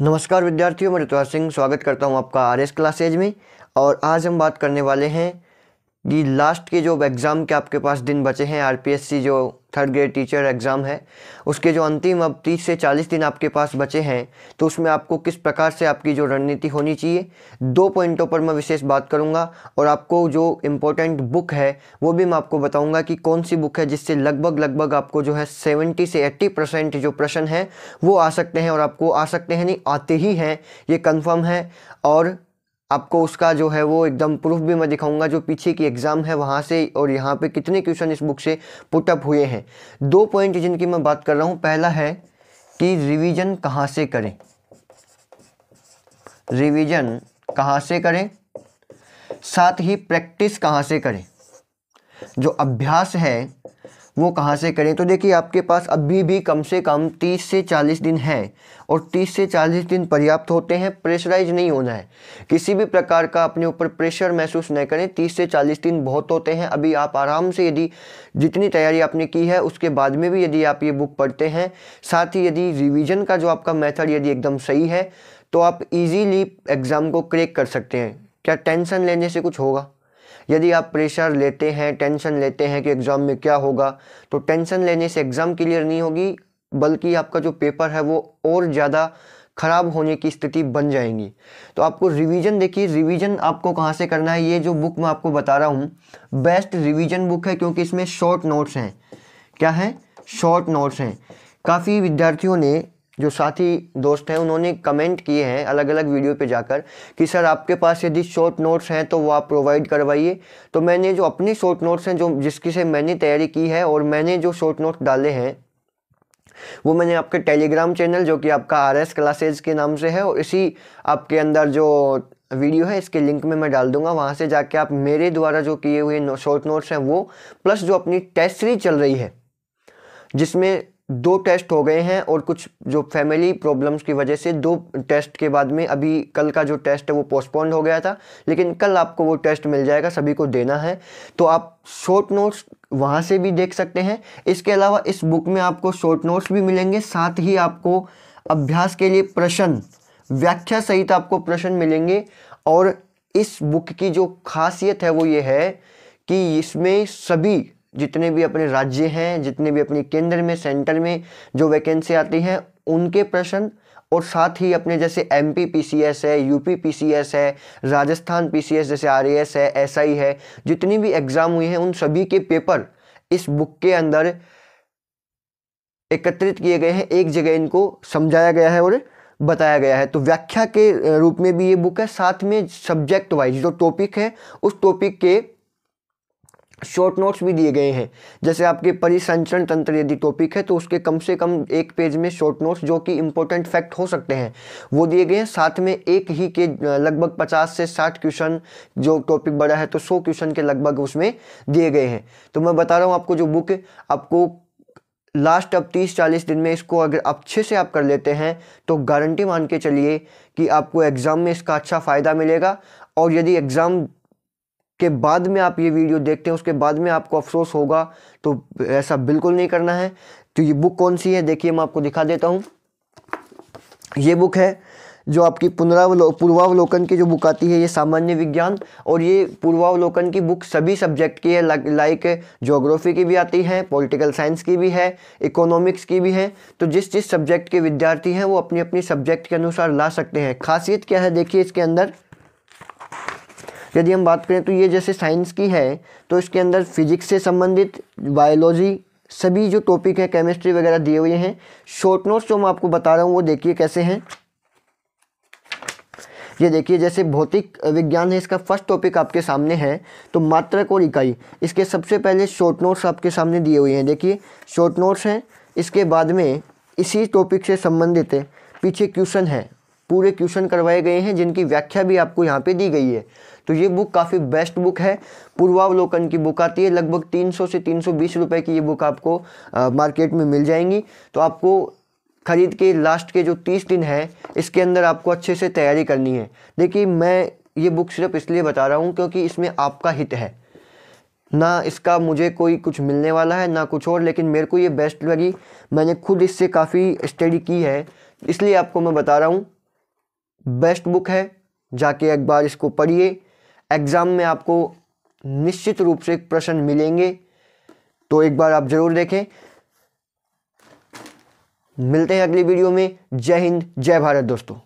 नमस्कार विद्यार्थियों, मैं ऋतुराज सिंह स्वागत करता हूं आपका आरएस क्लासेज में। और आज हम बात करने वाले हैं कि लास्ट के जो एग्ज़ाम के आपके पास दिन बचे हैं, आरपीएससी जो थर्ड ग्रेड टीचर एग्ज़ाम है उसके जो अंतिम अब 30 से 40 दिन आपके पास बचे हैं, तो उसमें आपको किस प्रकार से आपकी जो रणनीति होनी चाहिए, 2 पॉइंटों पर मैं विशेष बात करूंगा। और आपको जो इम्पोर्टेंट बुक है वो भी मैं आपको बताऊंगा कि कौन सी बुक है जिससे लगभग आपको जो है 70 से 80% जो प्रश्न हैं वो आ सकते हैं। और आपको आ सकते हैं नहीं, आते ही हैं, ये कन्फर्म है। और आपको उसका जो है वो एकदम प्रूफ भी मैं दिखाऊंगा, जो पीछे की एग्ज़ाम है वहाँ से और यहाँ पे कितने क्वेश्चन इस बुक से पुटअप हुए हैं। 2 पॉइंट जिनकी मैं बात कर रहा हूँ, पहला है कि रिवीजन कहाँ से करें, रिवीजन कहाँ से करें, साथ ही प्रैक्टिस कहाँ से करें, जो अभ्यास है वो कहाँ से करें। तो देखिए, आपके पास अभी भी कम से कम 30 से 40 दिन है और 30 से 40 दिन पर्याप्त होते हैं। प्रेशराइज नहीं होना है, किसी भी प्रकार का अपने ऊपर प्रेशर महसूस न करें। 30 से 40 दिन बहुत होते हैं। अभी आप आराम से, यदि जितनी तैयारी आपने की है उसके बाद में भी यदि आप ये बुक पढ़ते हैं, साथ ही यदि रिविज़न का जो आपका मेथड यदि एकदम सही है, तो आप ईजीली एग्ज़ाम को क्रैक कर सकते हैं। क्या टेंशन लेने से कुछ होगा? यदि आप प्रेशर लेते हैं, टेंशन लेते हैं कि एग्ज़ाम में क्या होगा, तो टेंशन लेने से एग्ज़ाम क्लियर नहीं होगी, बल्कि आपका जो पेपर है वो और ज़्यादा ख़राब होने की स्थिति बन जाएंगी। तो आपको रिवीजन, देखिए रिवीजन आपको कहाँ से करना है। ये जो बुक मैं आपको बता रहा हूँ बेस्ट रिवीजन बुक है, क्योंकि इसमें शॉर्ट नोट्स हैं। क्या है? शॉर्ट नोट्स हैं। काफ़ी विद्यार्थियों ने, जो साथी दोस्त हैं, उन्होंने कमेंट किए हैं अलग अलग वीडियो पे जाकर कि सर आपके पास यदि शॉर्ट नोट्स हैं तो वो आप प्रोवाइड करवाइए। तो मैंने जो अपनी शॉर्ट नोट्स हैं, जो जिसकी से मैंने तैयारी की है और मैंने जो शॉर्ट नोट्स डाले हैं, वो मैंने आपके टेलीग्राम चैनल, जो कि आपका आरएस क्लासेज के नाम से है, और इसी आपके अंदर जो वीडियो है इसके लिंक में मैं डाल दूंगा। वहाँ से जाके आप मेरे द्वारा जो किए हुए शॉर्ट नोट्स हैं वो, प्लस जो अपनी टेस्ट सीरीज चल रही है जिसमें 2 टेस्ट हो गए हैं और कुछ जो फैमिली प्रॉब्लम्स की वजह से 2 टेस्ट के बाद में अभी कल का जो टेस्ट है वो पोस्टपोन्ड हो गया था, लेकिन कल आपको वो टेस्ट मिल जाएगा, सभी को देना है। तो आप शॉर्ट नोट्स वहाँ से भी देख सकते हैं। इसके अलावा इस बुक में आपको शॉर्ट नोट्स भी मिलेंगे, साथ ही आपको अभ्यास के लिए प्रश्न, व्याख्या सहित आपको प्रश्न मिलेंगे। और इस बुक की जो खासियत है वो ये है कि इसमें सभी जितने भी अपने राज्य हैं, जितने भी अपने केंद्र में, सेंटर में जो वैकेंसी आती हैं उनके प्रश्न, और साथ ही अपने जैसे एमपी पीसीएस है, यूपी पीसीएस है, राजस्थान पीसीएस जैसे आरएएस है, एसआई है, जितनी भी एग्ज़ाम हुई हैं उन सभी के पेपर इस बुक के अंदर एकत्रित किए गए हैं। एक जगह इनको समझाया गया है और बताया गया है। तो व्याख्या के रूप में भी ये बुक है। साथ में सब्जेक्ट वाइज जो टॉपिक है उस टॉपिक के शॉर्ट नोट्स भी दिए गए हैं। जैसे आपके परिसंचरण तंत्र यदि टॉपिक है तो उसके कम से कम 1 पेज में शॉर्ट नोट्स, जो कि इंपॉर्टेंट फैक्ट हो सकते हैं, वो दिए गए हैं। साथ में एक ही के लगभग 50 से 60 क्वेश्चन, जो टॉपिक बड़ा है तो 100 क्वेश्चन के लगभग उसमें दिए गए हैं। तो मैं बता रहा हूँ आपको, जो बुक आपको लास्ट अब 30-40 दिन में इसको अगर अच्छे से आप कर लेते हैं तो गारंटी मान के चलिए कि आपको एग्ज़ाम में इसका अच्छा फ़ायदा मिलेगा। और यदि एग्ज़ाम के बाद में आप ये वीडियो देखते हैं उसके बाद में आपको अफसोस होगा, तो ऐसा बिल्कुल नहीं करना है। तो ये बुक कौन सी है, देखिए मैं आपको दिखा देता हूँ। ये बुक है जो आपकी पूर्वावलोकन की जो बुक आती है, ये सामान्य विज्ञान, और ये पूर्वावलोकन की बुक सभी सब्जेक्ट की है। लाइक ज्योग्राफी की भी आती है, पॉलिटिकल साइंस की भी है, इकोनॉमिक्स की भी है। तो जिस जिस सब्जेक्ट के विद्यार्थी हैं वो अपनी अपनी सब्जेक्ट के अनुसार ला सकते हैं। खासियत क्या है, देखिए इसके अंदर यदि हम बात करें तो ये जैसे साइंस की है तो इसके अंदर फिजिक्स से संबंधित, बायोलॉजी, सभी जो टॉपिक है, केमिस्ट्री वगैरह दिए हुए हैं। शॉर्ट नोट्स जो मैं आपको बता रहा हूँ वो देखिए कैसे हैं। ये देखिए, जैसे भौतिक विज्ञान है, इसका फर्स्ट टॉपिक आपके सामने है, तो मात्रक और इकाई, इसके सबसे पहले शॉर्ट नोट्स आपके सामने दिए हुए हैं। देखिए शॉर्ट नोट्स हैं, इसके बाद में इसी टॉपिक से संबंधित पीछे क्वेश्चन है, पूरे क्वेश्चन करवाए गए हैं जिनकी व्याख्या भी आपको यहाँ पे दी गई है। तो ये बुक काफ़ी बेस्ट बुक है। पूर्वावलोकन की बुक आती है, लगभग 300 से 320 रुपए की ये बुक आपको मार्केट में मिल जाएंगी। तो आपको खरीद के लास्ट के जो 30 दिन है इसके अंदर आपको अच्छे से तैयारी करनी है। देखिए, मैं ये बुक सिर्फ इसलिए बता रहा हूँ क्योंकि इसमें आपका हित है, ना इसका मुझे कोई कुछ मिलने वाला है ना कुछ और, लेकिन मेरे को ये बेस्ट लगी। मैंने खुद इससे काफ़ी स्टडी की है, इसलिए आपको मैं बता रहा हूँ बेस्ट बुक है, जाके एक बार इसको पढ़िए। एग्ज़ाम में आपको निश्चित रूप से प्रश्न मिलेंगे, तो एक बार आप ज़रूर देखें। मिलते हैं अगली वीडियो में। जय हिंद, जय भारत दोस्तों।